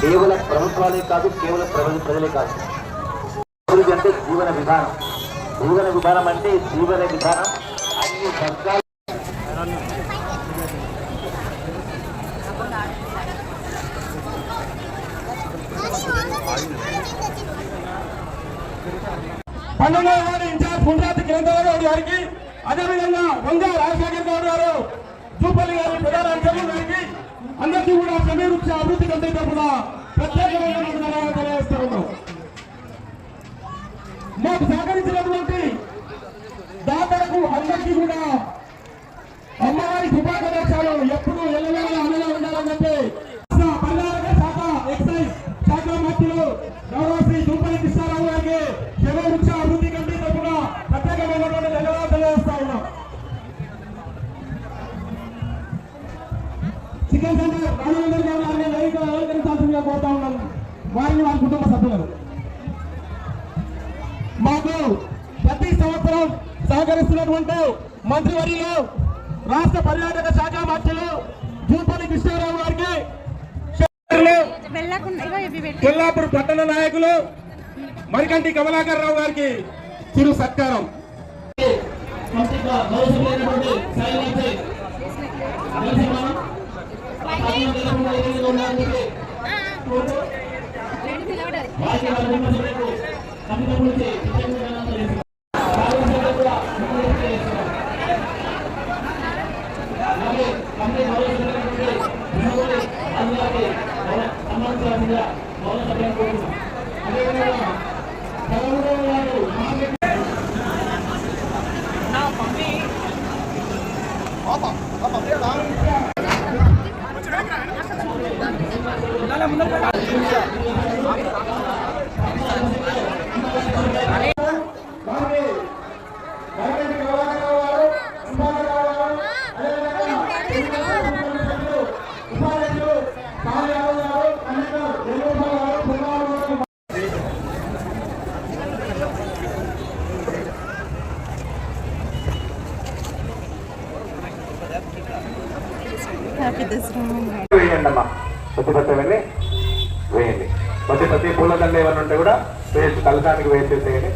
కేవలం ప్రభుత్వాలే కాదు, కేవలం ప్రజలే కాదు, అభివృద్ధి అంటే జీవన విధానం. జీవన విధానం అంటే జీవన విధానం అన్ని వర్గాలు ఇన్ఛార్జ్ గుండ్రాతి కిరణ్ గౌడ్ గారికి, అదేవిధంగా వంగ రాజశేఖర్ గౌడ్ గారు, జూపల్లి గారి ప్రధాన అధికారులు గారికి అందరికీ కూడా సమీక్ష అభివృద్ధి కమిటీ తరఫున ప్రత్యేకమైన ధన్యవాదాలు తెలియజేస్తూ ఉన్నాం. మాకు సహకరించినటువంటి దాతలకు అందరికీ కూడా అమ్మవారి శుభాకాంక్షలు ఎప్పుడు ఎల్లవేళ అమలు ఉండాలని చెప్పి పర్యాటక శాఖ ఎక్సైజ్ శాఖ మంత్రులు గౌరవ శ్రీ జూపల్లి కృష్ణారావు గారికి సమీక్ష అభివృద్ధి కమిటీ తరఫున ప్రత్యేకమైనటువంటి ధన్యవాదాలు తెలియజేస్తా ఉన్నాం. చికెన్ సెంటర్ రాజేందర్ గారు గారిని లైవ్గా అలంకరించాల్సిందిగా కోరుతా ఉన్నాను. వారిని వారి కుటుంబ సభ్యులను మాకు ప్రతి సంవత్సరం సహకరిస్తున్నటువంటి మంత్రివర్యులు, రాష్ట్ర పర్యాటక శాఖ మంత్రులు జూపల్లి కృష్ణారావు గారికి, కొల్లాపూర్ పట్టణ నాయకులు మరికంటి కమలాకర్ రావు గారికి చిరు సత్కారం. వేయండమ్మా, ప్రతి వేయండి. ప్రతి పూలదండ ఏమన్నా ఉంటే కూడా వేసి కలసానికి వేసేసేయండి.